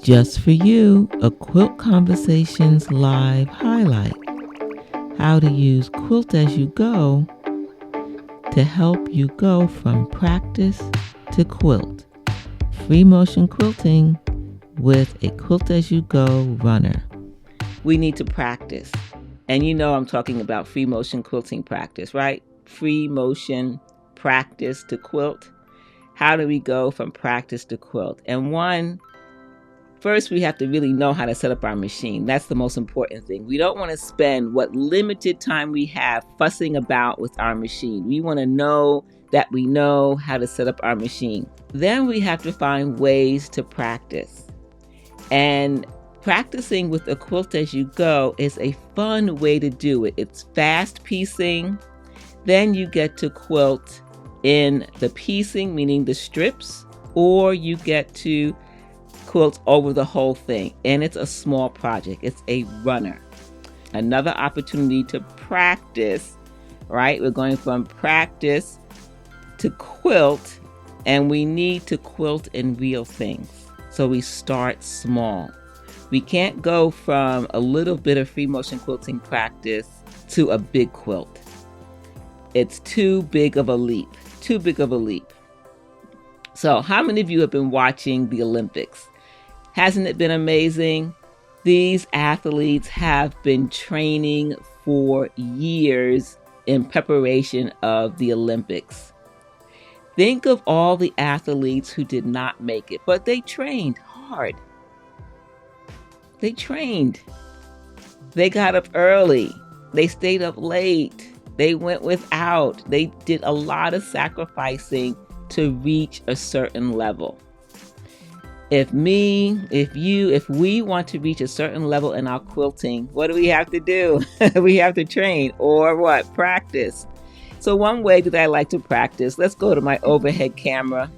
Just for you, a Quilt Conversations live highlight. How to use Quilt as you go to help you go from practice to quilt. Free motion quilting with a Quilt as you go runner. We need to practice. And you know I'm talking about free motion quilting practice, right? Free motion practice to quilt. How do we go from practice to quilt? And first we have to really know how to set up our machine. That's the most important thing. We don't want to spend what limited time we have fussing about with our machine. We want to know that we know how to set up our machine. Then we have to find ways to practice. And practicing with a quilt as you go is a fun way to do it. It's fast piecing. Then you get to quilt in the piecing, meaning the strips, or you get to quilt over the whole thing. And it's a small project. It's a runner. Another opportunity to practice, right? We're going from practice to quilt, and we need to quilt in real things. So we start small. We can't go from a little bit of free motion quilting practice to a big quilt. It's too big of a leap. So how many of you have been watching the Olympics? Hasn't it been amazing? These athletes have been training for years in preparation of the Olympics. Think of all the athletes who did not make it, but they trained hard. They trained. They got up early. They stayed up late. They went without. They did a lot of sacrificing to reach a certain level. If we want to reach a certain level in our quilting, what do we have to do? We have to train, or what? Practice. So one way that I like to practice, let's go to my overhead camera.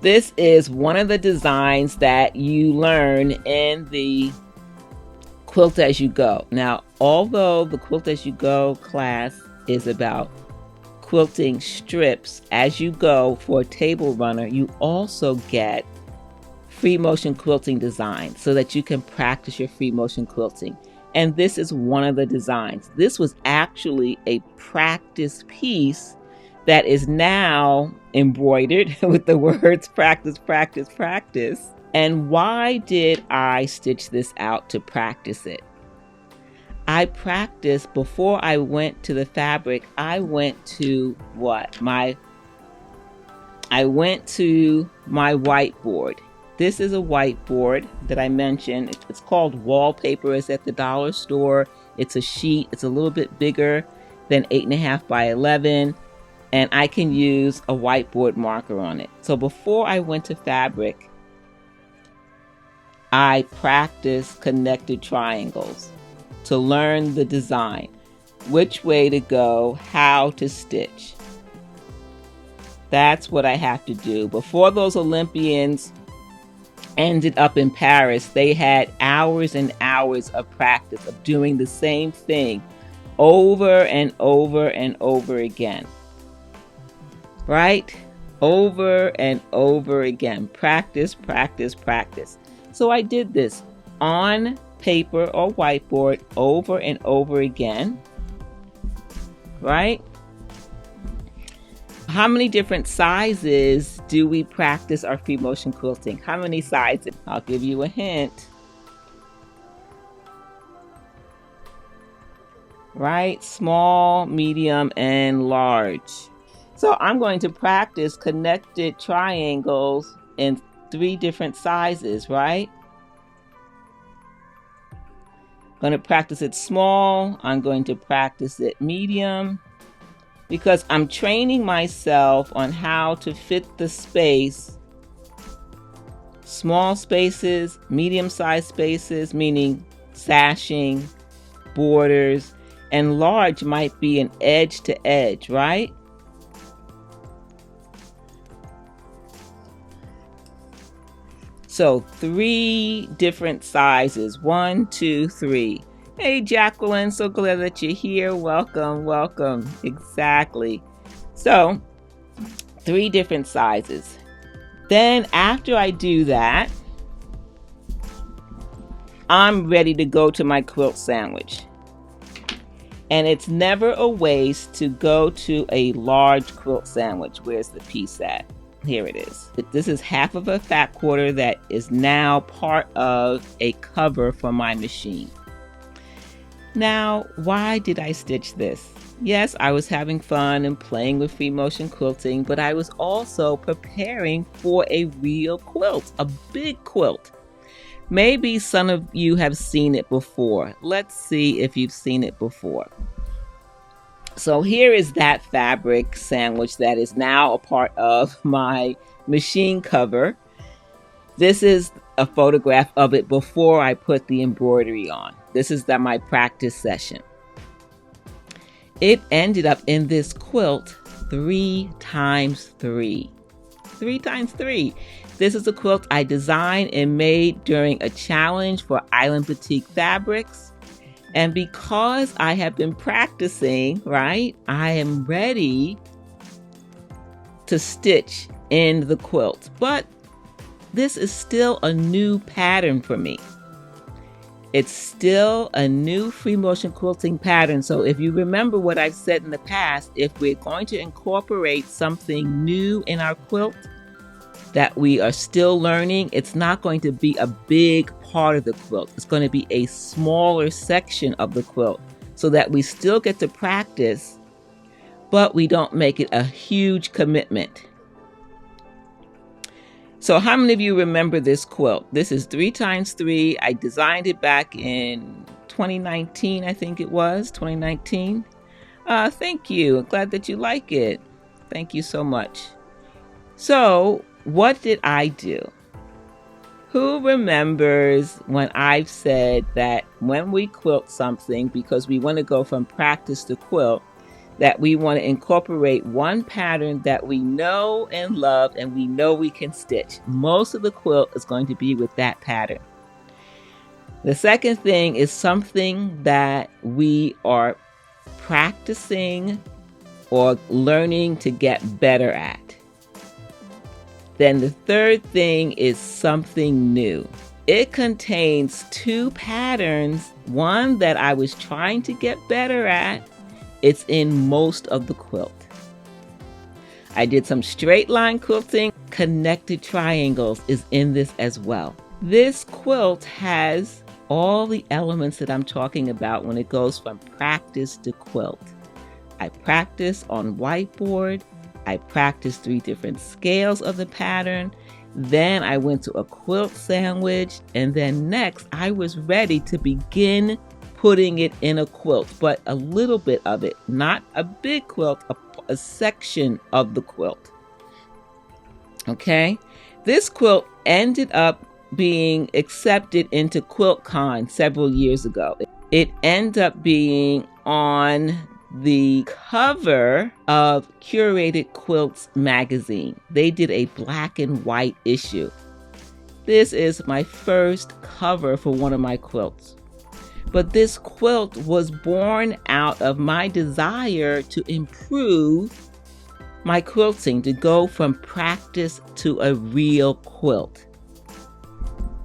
This is one of the designs that you learn in the Quilt as you go. Now, although the Quilt as you go class is about quilting strips as you go for a table runner, you also get free motion quilting designs so that you can practice your free motion quilting. And this is one of the designs. This was actually a practice piece that is now embroidered with the words practice, practice, practice. And why did I stitch this out to practice it? I practiced before I went to the fabric. I went to my whiteboard. This is a whiteboard that I mentioned. It's called Wallpaper. It's at the dollar store. It's a sheet. It's a little bit bigger than 8.5 by 11. And I can use a whiteboard marker on it. So before I went to fabric, I practiced connected triangles to learn the design, which way to go, how to stitch. That's what I have to do. Before those Olympians ended up in Paris, they had hours and hours of practice of doing the same thing over and over and over again. Right? Over and over again. Practice, practice, practice. So I did this on paper or whiteboard over and over again. Right? How many different sizes do we practice our free motion quilting? How many sizes? I'll give you a hint. Right? Small, medium, and large. So I'm going to practice connected triangles in 3 different sizes, right? I'm going to practice it small. I'm going to practice it medium, because I'm training myself on how to fit the space. Small spaces, medium-sized spaces, meaning sashing, borders, and large might be an edge to edge, right? So 3 different sizes, 1, 2, 3. Hey, Jacqueline, so glad that you're here. Welcome, welcome. Exactly. So 3 different sizes. Then after I do that, I'm ready to go to my quilt sandwich. And it's never a waste to go to a large quilt sandwich. Where's the piece at? Here it is. This is half of a fat quarter that is now part of a cover for my machine. Now, why did I stitch this? Yes, I was having fun and playing with free motion quilting, but I was also preparing for a real quilt, a big quilt. Maybe some of you have seen it before. Let's see if you've seen it before. So here is that fabric sandwich that is now a part of my machine cover. This is a photograph of it before I put the embroidery on. This is my practice session. It ended up in this quilt 3x3. 3x3. This is a quilt I designed and made during a challenge for Island Boutique Fabrics. And because I have been practicing, right, I am ready to stitch in the quilt. But this is still a new pattern for me. It's still a new free motion quilting pattern. So if you remember what I've said in the past, if we're going to incorporate something new in our quilt that we are still learning, it's not going to be a big part of the quilt. It's going to be a smaller section of the quilt so that we still get to practice, but we don't make it a huge commitment. So how many of you remember this quilt? This is 3x3. I designed it back in 2019, I think it was, 2019. Thank you. I'm glad that you like it. Thank you so much. So what did I do? Who remembers when I've said that when we quilt something, because we want to go from practice to quilt, that we want to incorporate one pattern that we know and love and we know we can stitch. Most of the quilt is going to be with that pattern. The second thing is something that we are practicing or learning to get better at. Then the third thing is something new. It contains two patterns, one that I was trying to get better at. It's in most of the quilt. I did some straight line quilting. Connected triangles is in this as well. This quilt has all the elements that I'm talking about when it goes from practice to quilt. I practice on whiteboard. I practiced 3 different scales of the pattern. Then I went to a quilt sandwich. And then next I was ready to begin putting it in a quilt, but a little bit of it, not a big quilt, a section of the quilt. Okay, this quilt ended up being accepted into QuiltCon several years ago. It ended up being on the cover of Curated Quilts magazine. They did a black and white issue. This is my first cover for one of my quilts. But this quilt was born out of my desire to improve my quilting, to go from practice to a real quilt.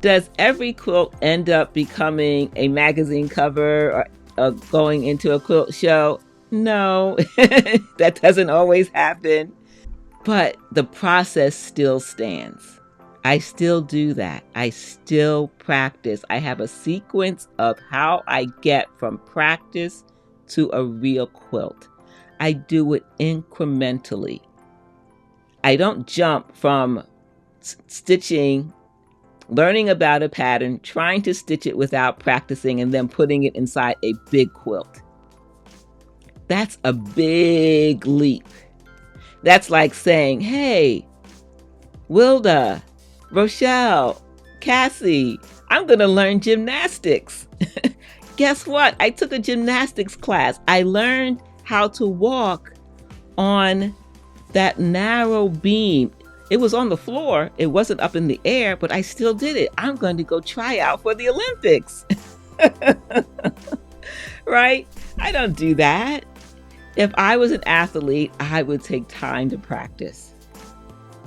Does every quilt end up becoming a magazine cover or going into a quilt show? No, that doesn't always happen. But the process still stands. I still do that. I still practice. I have a sequence of how I get from practice to a real quilt. I do it incrementally. I don't jump from stitching, learning about a pattern, trying to stitch it without practicing, and then putting it inside a big quilt. That's a big leap. That's like saying, hey, Wilda, Rochelle, Cassie, I'm going to learn gymnastics. Guess what? I took a gymnastics class. I learned how to walk on that narrow beam. It was on the floor. It wasn't up in the air, but I still did it. I'm going to go try out for the Olympics. Right? I don't do that. If I was an athlete, I would take time to practice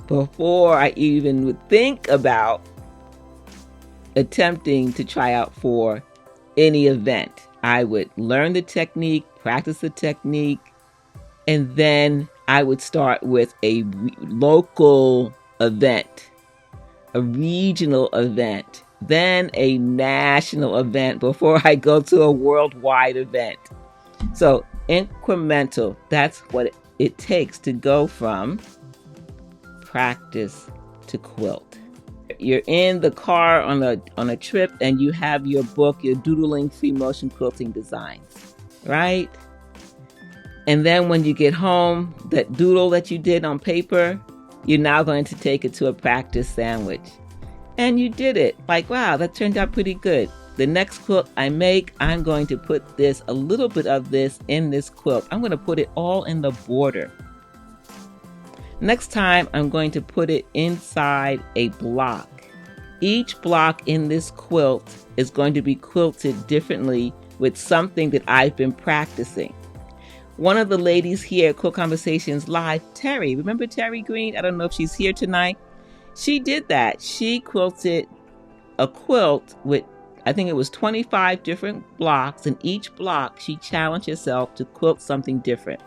before I even would think about attempting to try out for any event. I would learn the technique, practice the technique, and then I would start with a local event, a regional event, then a national event before I go to a worldwide event. So incremental, that's what it takes to go from practice to quilt. You're in the car on a trip and you have your book, you're doodling free motion quilting designs, right? And then when you get home, that doodle that you did on paper, you're now going to take it to a practice sandwich. And you did it. Like, wow, that turned out pretty good. The next quilt I make, I'm going to put a little bit of this in this quilt. I'm going to put it all in the border. Next time, I'm going to put it inside a block. Each block in this quilt is going to be quilted differently with something that I've been practicing. One of the ladies here at Quilt Conversations Live, Terry, remember Terry Green? I don't know if she's here tonight. She did that. She quilted a quilt with, I think it was 25 different blocks, and each block she challenged herself to quilt something different.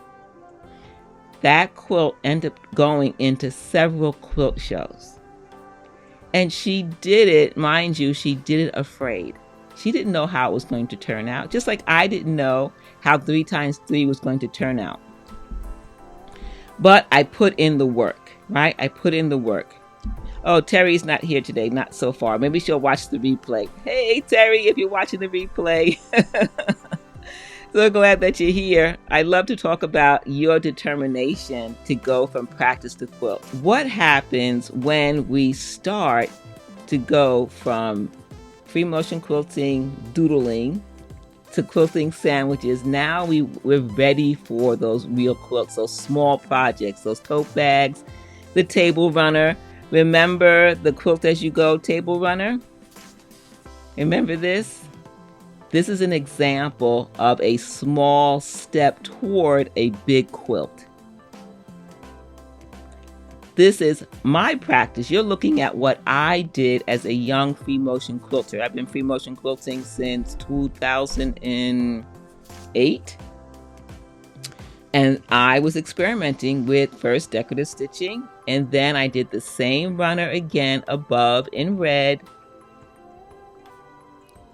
That quilt ended up going into several quilt shows. And she did it, mind you, she did it afraid. She didn't know how it was going to turn out, just like I didn't know how 3x3 was going to turn out. But I put in the work, right? I put in the work. Oh, Terry's not here today, not so far. Maybe she'll watch the replay. Hey, Terry, if you're watching the replay. So glad that you're here. I love to talk about your determination to go from practice to quilt. What happens when we start to go from free motion quilting, doodling, to quilting sandwiches? Now we're ready for those real quilts, those small projects, those tote bags, the table runner. Remember the Quilt As You Go table runner? Remember this? This is an example of a small step toward a big quilt. This is my practice. You're looking at what I did as a young free motion quilter. I've been free motion quilting since 2008. And I was experimenting with first decorative stitching, and then I did the same runner again above in red,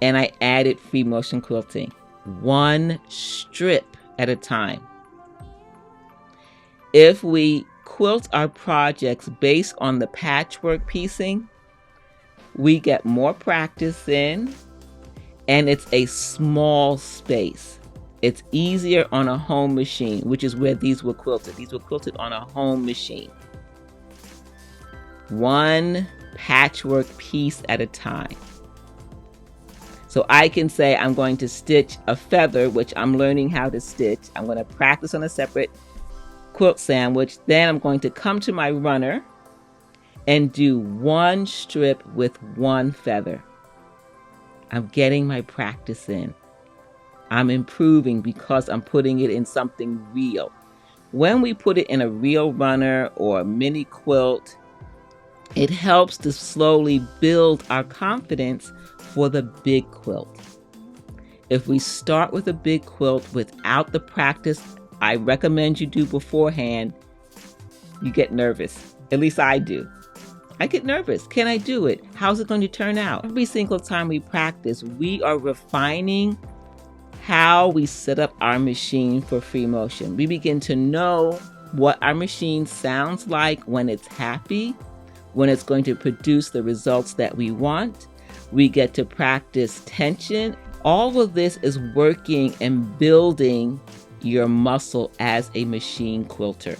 and I added free motion quilting, one strip at a time. If we quilt our projects based on the patchwork piecing, we get more practice in, and it's a small space. It's easier on a home machine, which is where these were quilted. These were quilted on a home machine. One patchwork piece at a time. So I can say I'm going to stitch a feather, which I'm learning how to stitch. I'm going to practice on a separate quilt sandwich. Then I'm going to come to my runner and do one strip with one feather. I'm getting my practice in. I'm improving because I'm putting it in something real. When we put it in a real runner or a mini quilt, it helps to slowly build our confidence for the big quilt. If we start with a big quilt without the practice I recommend you do beforehand, you get nervous. At least I do. I get nervous. Can I do it? How's it going to turn out? Every single time we practice, we are refining how we set up our machine for free motion. We begin to know what our machine sounds like when it's happy, when it's going to produce the results that we want. We get to practice tension. All of this is working and building your muscle as a machine quilter.